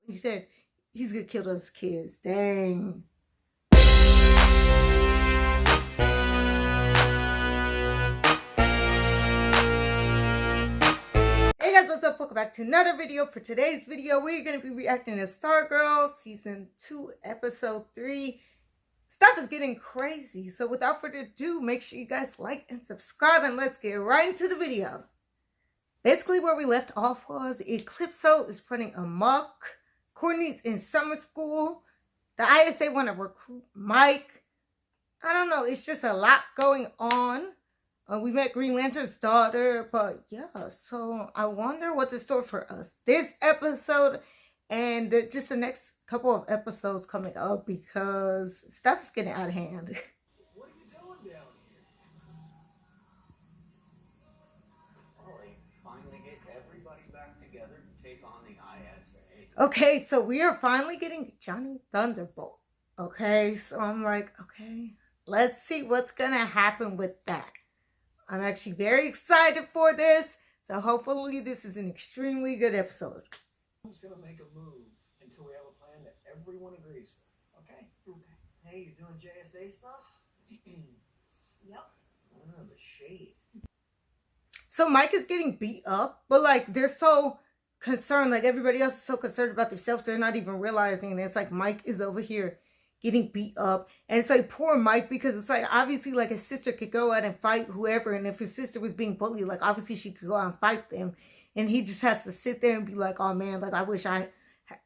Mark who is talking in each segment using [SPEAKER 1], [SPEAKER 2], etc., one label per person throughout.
[SPEAKER 1] He said he's gonna kill those kids. Dang. Hey guys, what's up? Welcome back to another video. For today's video, we're going to be reacting to Stargirl Season 2, Episode 3. Stuff is getting crazy. So without further ado, make sure you guys like and subscribe, and let's get right into the video. Basically, where we left off was Eclipso is running amok. Courtney's in summer school. The ISA want to recruit Mike. I don't know. It's just a lot going on. We met Green Lantern's daughter, but yeah, so I wonder what's in store for us this episode and just the next couple of episodes coming up, because stuff is getting out of hand.
[SPEAKER 2] What are you doing down here? Oh, they finally get everybody back together to take on the ISA.
[SPEAKER 1] Okay, so we are finally getting Johnny Thunderbolt. Okay, so I'm like, okay, let's see what's gonna happen with that. I'm actually very excited for this, so hopefully this is an extremely good episode.
[SPEAKER 2] Who's gonna make a move until we have a plan that everyone agrees with? Okay? Hey, you doing JSA stuff? Yep. Oh, the shade.
[SPEAKER 1] So Mike is getting beat up, but like they're so concerned, like everybody else is so concerned about themselves, they're not even realizing. And it's like Mike is over here getting beat up, and it's like poor Mike, because it's like obviously like his sister could go out and fight whoever, and if his sister was being bullied, like obviously she could go out and fight them, and he just has to sit there and be like, oh man, like I wish I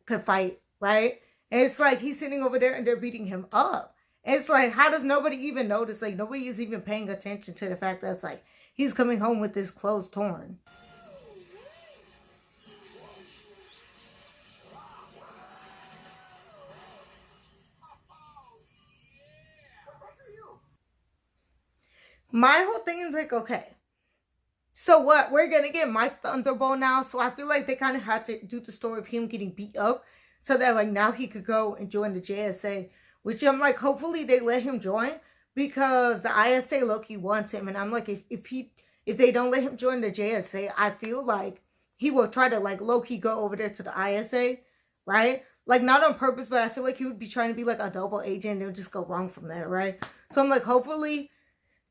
[SPEAKER 1] could fight, right? And it's like he's sitting over there and they're beating him up, and it's like, how does nobody even notice? Like nobody is even paying attention to the fact that it's like he's coming home with his clothes torn. My whole thing is like, okay, so what? We're going to get Mike Thunderbolt now. So I feel like they kind of had to do the story of him getting beat up so that like now he could go and join the JSA, which I'm like, hopefully they let him join, because the ISA low-key wants him. And I'm like, if they don't let him join the JSA, I feel like he will try to like low-key go over there to the ISA, right? Like not on purpose, but I feel like he would be trying to be like a double agent and it would just go wrong from there, right? So I'm like, hopefully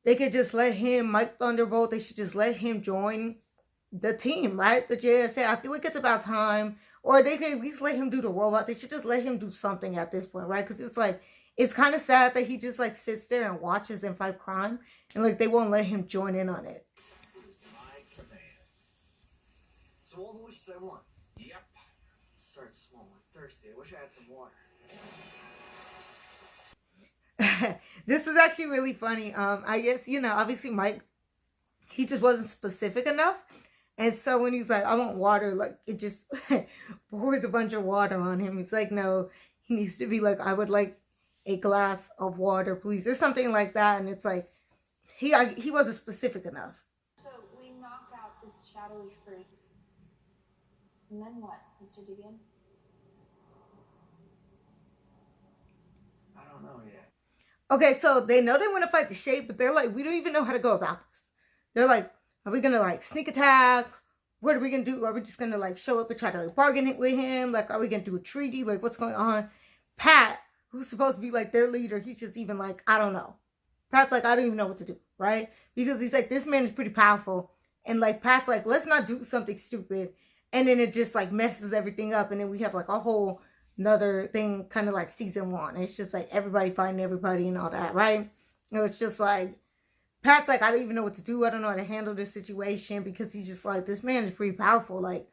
[SPEAKER 1] they could just let him, Mike Thunderbolt, they should just let him join the team, right? The JSA. I feel like it's about time. Or they could at least let him do the robot. They should just let him do something at this point, right? Because it's like, it's kind of sad that he just like sits there and watches them fight crime. And like, they won't let him join in on it.
[SPEAKER 2] My command. So all the wishes I want. Yep. Start small. I'm thirsty. I wish I had some water.
[SPEAKER 1] This is actually really funny. I guess, you know, obviously Mike, he just wasn't specific enough. And so when he's like, I want water, like it just pours a bunch of water on him. It's like, no, he needs to be like, I would like a glass of water, please, or something like that. And it's like, he wasn't specific enough.
[SPEAKER 3] So we knock out this shadowy freak. And then what, Mr. Deegan?
[SPEAKER 2] I don't know yet.
[SPEAKER 1] Okay, so they know they want to fight the Shade, but they're like, we don't even know how to go about this. They're like, are we going to like sneak attack? What are we going to do? Are we just going to like show up and try to like bargain it with him? Like, are we going to do a treaty? Like, what's going on? Pat, who's supposed to be like their leader, he's just even like, I don't know. Pat's like, I don't even know what to do, right? Because he's like, this man is pretty powerful. And like, Pat's like, let's not do something stupid. And then it just like messes everything up. And then we have like a whole another thing, kind of like season 1. It's just like everybody fighting everybody and all that, right? You know, it's just like Pat's like, I don't even know what to do. I don't know how to handle this situation, because he's just like, this man is pretty powerful. Like,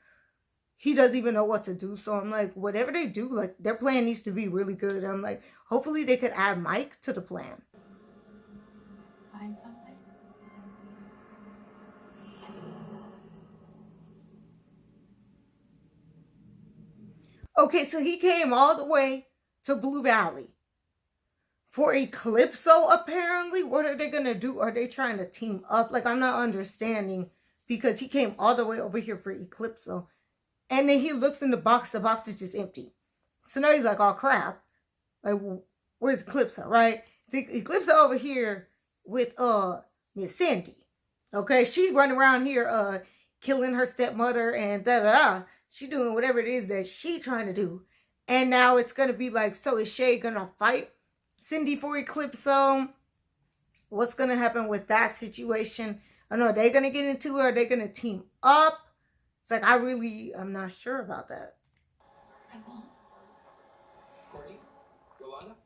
[SPEAKER 1] he doesn't even know what to do. So I'm like, whatever they do, like their plan needs to be really good. I'm like, hopefully they could add Mike to the plan.
[SPEAKER 3] Find something.
[SPEAKER 1] Okay, so he came all the way to Blue Valley for Eclipso, apparently. What are they going to do? Are they trying to team up? Like, I'm not understanding, because he came all the way over here for Eclipso. And then he looks in the box is just empty. So now he's like, oh crap. Like, where's Eclipso, right? See, Eclipso over here with Miss Cindy. Okay, she's running around here killing her stepmother and da-da-da. She doing whatever it is that she trying to do. And now it's going to be like, so is Shay going to fight Cindy for Eclipso? What's going to happen with that situation? I know they're going to get into it, or they're going to team up. It's like, I'm not sure about that.
[SPEAKER 3] I won't.
[SPEAKER 2] Courtney? Yolanda?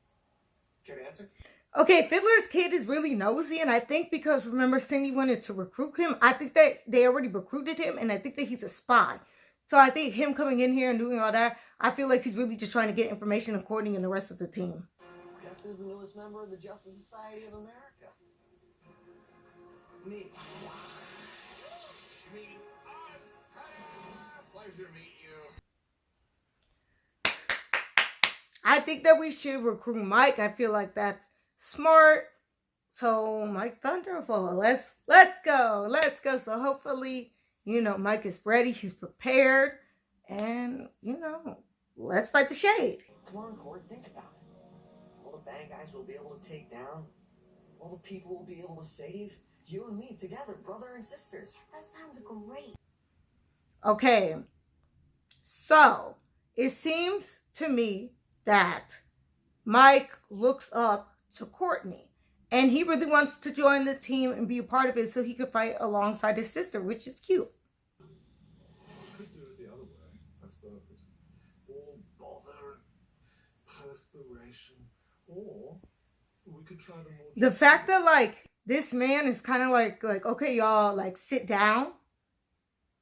[SPEAKER 2] Care to answer?
[SPEAKER 1] Okay, Fiddler's kid is really nosy, and I think because, remember, Cindy wanted to recruit him, I think that they already recruited him, and I think that he's a spy. So I think him coming in here and doing all that, I feel like he's really just trying to get information on Courtney and the rest of the team.
[SPEAKER 2] Guess who's the newest member of the Justice Society of America? Me.
[SPEAKER 4] Meet us. Pleasure to meet you.
[SPEAKER 1] I think that we should recruit Mike. I feel like that's smart. So Mike Thunderbolt, let's go. Let's go. So hopefully, Mike is ready. He's prepared. And, let's fight the Shade.
[SPEAKER 2] Come on, Court, think about it. All the bad guys we'll be able to take down. All the people we'll be able to save. You and me together, brother and sister.
[SPEAKER 3] That sounds great.
[SPEAKER 1] Okay. So it seems to me that Mike looks up to Courtney. And he really wants to join the team and be a part of it so he could fight alongside his sister, which is cute.
[SPEAKER 4] Could do it the other way, I suppose. All bother, perspiration, or we could try the more.
[SPEAKER 1] The fact that this man is kind of like okay, y'all, sit down,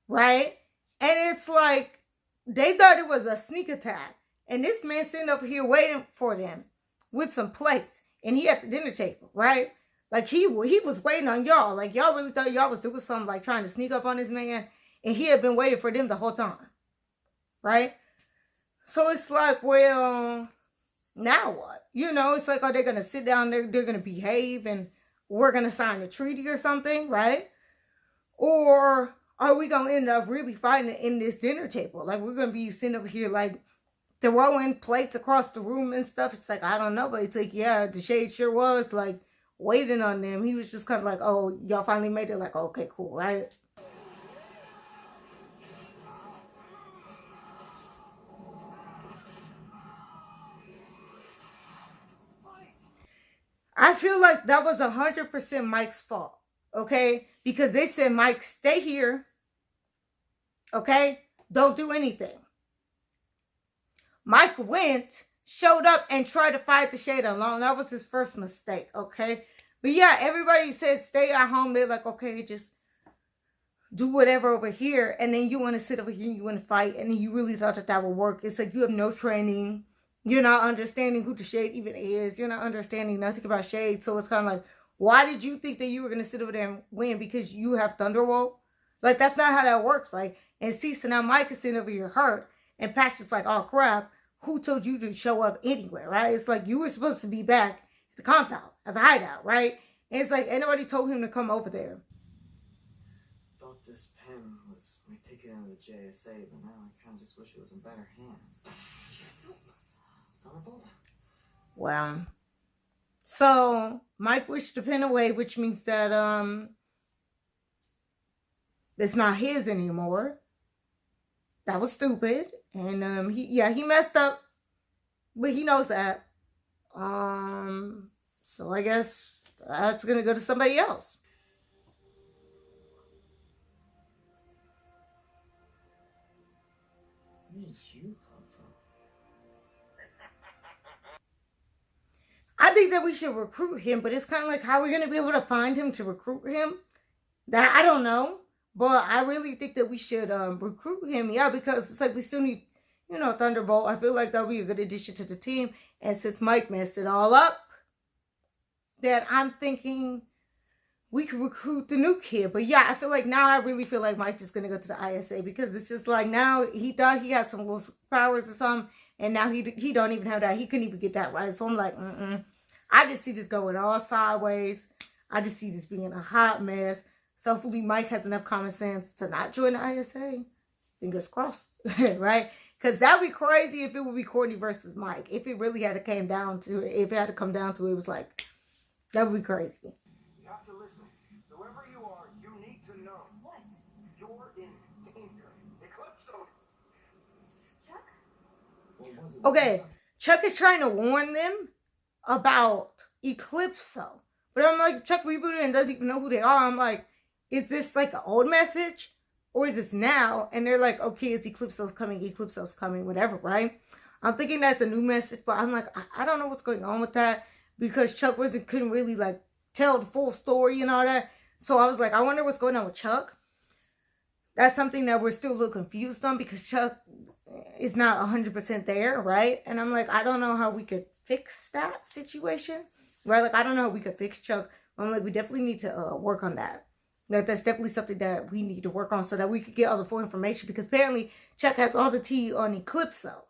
[SPEAKER 1] right? And it's like they thought it was a sneak attack, and this man sitting up here waiting for them with some plates, and he at the dinner table, right? Like he was waiting on y'all. Like y'all really thought y'all was doing something, like trying to sneak up on this man, and he had been waiting for them the whole time, right? So it's like, well, now what? It's like, are they gonna sit down? They're gonna behave, and we're gonna sign a treaty or something, right? Or are we gonna end up really fighting in this dinner table? Like we're gonna be sitting over here throwing plates across the room and stuff. It's like, I don't know, but it's like, yeah, the Shade sure was waiting on them. He was just kind of like, oh, y'all finally made it. Like, okay, cool, right? I feel like that was 100% Mike's fault, okay? Because they said, Mike, stay here, okay? Don't do anything. Mike showed up, and tried to fight the Shade alone. That was his first mistake, okay? But yeah, everybody said stay at home. They're like, okay, just do whatever over here. And then you want to sit over here and you want to fight. And then you really thought that would work. It's like you have no training. You're not understanding who the Shade even is. You're not understanding nothing about Shade. So it's kind of like, why did you think that you were going to sit over there and win? Because you have Thunderbolt? Like, that's not how that works, right? And see, so now Mike is sitting over here hurt. And Pat's just like, oh, crap. Who told you to show up anyway, right? It's like you were supposed to be back at the compound as a hideout, right? And it's like anybody told him to come over there.
[SPEAKER 2] Thought this pen was my ticket into the JSA, but now I kind of just wish it was in better hands. Thunderbolt?
[SPEAKER 1] Well, so Mike wished the pen away, which means that it's not his anymore. That was stupid. And he messed up, but he knows that. So I guess that's gonna go to somebody else.
[SPEAKER 2] Where did you come from?
[SPEAKER 1] I think that we should recruit him, but it's kind of like, how are we gonna be able to find him to recruit him? That I don't know. But I really think that we should recruit him, yeah, because it's like we still need, Thunderbolt. I feel like that'll be a good addition to the team. And since Mike messed it all up, that I'm thinking we could recruit the new kid. But yeah, I really feel like Mike is gonna go to the ISA, because it's just like now he thought he had some little powers or something, and now he don't even have that. He couldn't even get that right. So I'm like, I just see this going all sideways. I just see this being a hot mess. So hopefully Mike has enough common sense to not join the ISA. Fingers crossed, right? Because that would be crazy if it would be Courtney versus Mike. If it really had to come down to it, it was like, that would be crazy.
[SPEAKER 5] You have to listen. Whoever you are, you need to know.
[SPEAKER 3] What?
[SPEAKER 5] You're in danger. Eclipso.
[SPEAKER 1] Okay, Chuck is trying to warn them about Eclipso. But I'm like, Chuck rebooted and doesn't even know who they are. I'm like, is this like an old message? Or is this now? And they're like, okay, it's Eclipso's coming, whatever, right? I'm thinking that's a new message, but I'm like, I don't know what's going on with that because Chuck couldn't really like tell the full story and all that. So I was like, I wonder what's going on with Chuck. That's something that we're still a little confused on because Chuck is not 100% there, right? And I'm like, I don't know how we could fix that situation, right? Like, I don't know how we could fix Chuck. I'm like, we definitely need to work on that. Like, that's definitely something that we need to work on so that we could get all the full information because apparently Chuck has all the tea on Eclipso.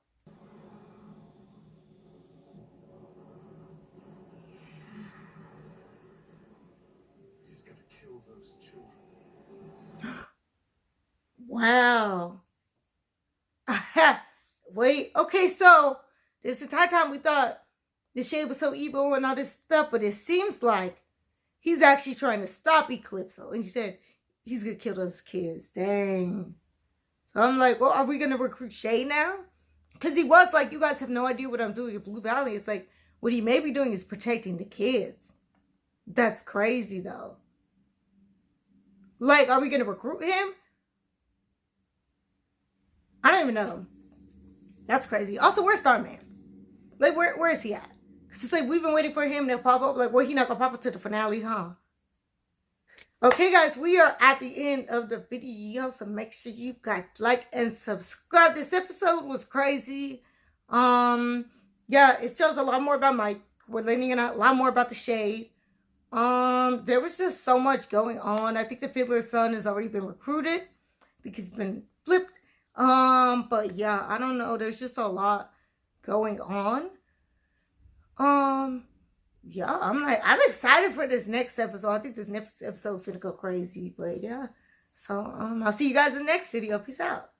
[SPEAKER 4] He's gonna kill those children.
[SPEAKER 1] Wow. Wait, okay, so this entire time we thought the Shade was so evil and all this stuff, but it seems like he's actually trying to stop Eclipso. And he said he's gonna kill those kids. Dang. So I'm like, well, are we gonna recruit Shay now? Because he was like, you guys have no idea what I'm doing at Blue Valley. It's like, what he may be doing is protecting the kids. That's crazy, though. Like, are we gonna recruit him? I don't even know. That's crazy. Also, where's Starman? Like, where is he at? Because it's like, we've been waiting for him to pop up. Like, well, he not gonna pop up to the finale, huh? Okay, guys, we are at the end of the video. So make sure you guys like and subscribe. This episode was crazy. Yeah, it shows a lot more about Mike. We're learning a lot more about the Shade. There was just so much going on. I think the Fiddler's son has already been recruited. I think he's been flipped. But yeah, I don't know. There's just a lot going on. Yeah, I'm excited for this next episode. I think this next episode is gonna go crazy, but yeah. So, I'll see you guys in the next video. Peace out.